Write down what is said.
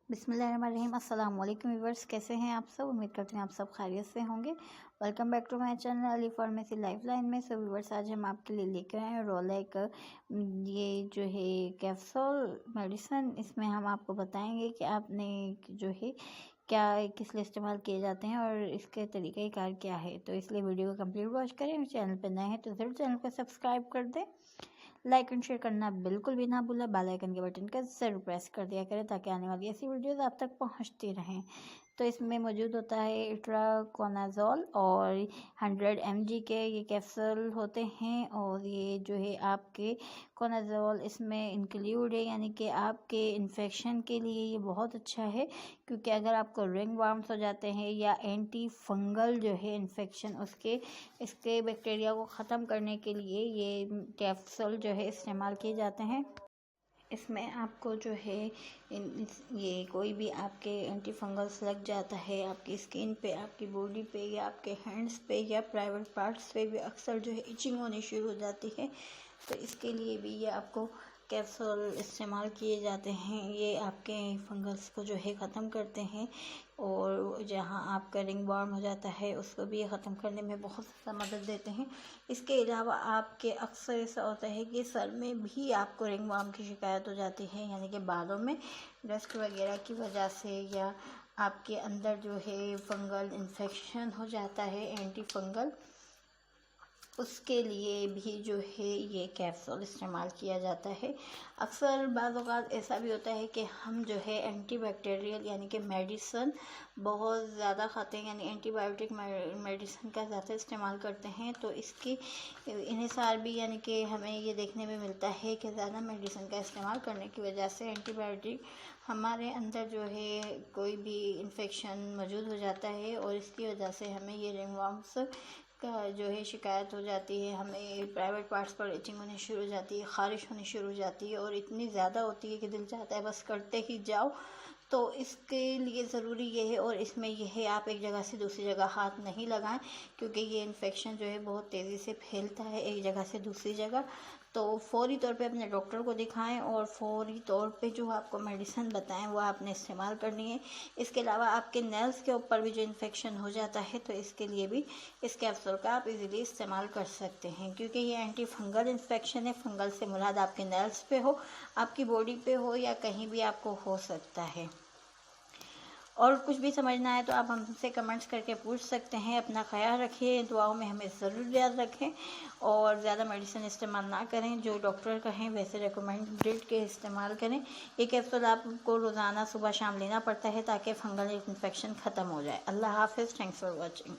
बिस्मिल्लाहिर्रहमानिर्रहीम। अस्सलाम वालेकुम व्यूअर्स, कैसे हैं आप सब? उम्मीद करते हैं आप सब खैरियत से होंगे। Welcome back to my channel Ali pharmacy lifeline में। सो व्यूअर्स, आज हम आपके लिए लेकर आए हैं रोलेक, ये जो है कैप्सूल मेडिसिन। इसमें हम आपको बताएंगे कि आपने जो है क्या किस लिए इस्तेमाल किए जाते हैं और इसके तरीक़ाकार क्या है। तो इसलिए वीडियो को कंप्लीट वॉच करें। चैनल पर नए हैं तो ज़रूर चैनल को सब्सक्राइब कर दें। लाइक एंड शेयर करना बिल्कुल भी ना भूलें। बेल आइकन के बटन का ज़रूर प्रेस कर दिया करें ताकि आने वाली ऐसी वीडियोस आप तक पहुंचती रहें। तो इसमें मौजूद होता है इट्राकोनाज़ोल और 100 mg के ये कैप्सूल होते हैं। और ये जो है आपके कोनाज़ोल इसमें इंक्लूड है, यानी कि आपके इन्फेक्शन के लिए ये बहुत अच्छा है। क्योंकि अगर आपको रिंग वर्म्स हो जाते हैं या एंटी फंगल जो है इन्फेक्शन इसके बैक्टीरिया को ख़त्म करने के लिए ये कैप्सूल जो है इस्तेमाल किए जाते हैं। इसमें आपको जो है ये कोई भी आपके एंटी फंगल्स लग जाता है आपकी स्किन पे, आपकी बॉडी पे या आपके हैंड्स पे या प्राइवेट पार्ट्स पे भी अक्सर जो है इचिंग होनी शुरू हो जाती है। तो इसके लिए भी ये आपको कैप्सूल इस्तेमाल किए जाते हैं। ये आपके फंगल्स को जो है ख़त्म करते हैं और जहाँ आपका रिंग वर्म हो जाता है उसको भी ये ख़त्म करने में बहुत ज़्यादा मदद देते हैं। इसके अलावा आपके अक्सर ऐसा होता है कि सर में भी आपको रिंग वर्म की शिकायत हो जाती है, यानी कि बालों में डस्ट वगैरह की वजह से, या आपके अंदर जो है फंगल इन्फेक्शन हो जाता है एंटी फंगल, उसके लिए भी जो है ये कैप्सूल इस्तेमाल किया जाता है। अक्सर बाज़ औक़ात ऐसा भी होता है कि हम जो है एंटीबैक्टीरियल यानी कि मेडिसन बहुत ज़्यादा खाते हैं, यानी एंटीबायोटिक मेडिसिन का ज़्यादा इस्तेमाल करते हैं। तो इसकी इन्हिसार भी, यानी कि हमें ये देखने में मिलता है कि ज़्यादा मेडिसिन का इस्तेमाल करने की वजह से एंटीबायोटिक हमारे अंदर जो है कोई भी इन्फेक्शन मौजूद हो जाता है और इसकी वजह से हमें ये रिंगवर्म्स का जो है शिकायत हो जाती है। हमें प्राइवेट पार्ट्स पर इचिंग होनी शुरू हो जाती है, ख़ारिश होनी शुरू हो जाती है और इतनी ज़्यादा होती है कि दिल चाहता है बस करते ही जाओ। तो इसके लिए ज़रूरी ये है, और इसमें यह है आप एक जगह से दूसरी जगह हाथ नहीं लगाएं, क्योंकि ये इन्फेक्शन जो है बहुत तेज़ी से फैलता है एक जगह से दूसरी जगह। तो फ़ौरी तौर पे अपने डॉक्टर को दिखाएं और फ़ौरी तौर पे जो आपको मेडिसिन बताएं वो आपने इस्तेमाल करनी है। इसके अलावा आपके नेल्स के ऊपर भी जो इन्फेक्शन हो जाता है तो इसके लिए भी इस कैप्सूल का आप इजीली इस्तेमाल कर सकते हैं, क्योंकि ये एंटी फंगल इन्फेक्शन है। फंगल से मुराद आपके नेल्स पे हो, आपकी बॉडी पे हो या कहीं भी आपको हो सकता है। और कुछ भी समझना है तो आप हमसे कमेंट्स करके पूछ सकते हैं। अपना ख्याल रखिए, दुआओं में हमें ज़रूर याद रखें और ज़्यादा मेडिसिन इस्तेमाल ना करें। जो डॉक्टर कहें वैसे रिकमेंडेड के इस्तेमाल करें। ये कैप्सूल आपको रोज़ाना सुबह शाम लेना पड़ता है ताकि फंगल इन्फेक्शन ख़त्म हो जाए। अल्लाह हाफ़िज़। Thanks for watching.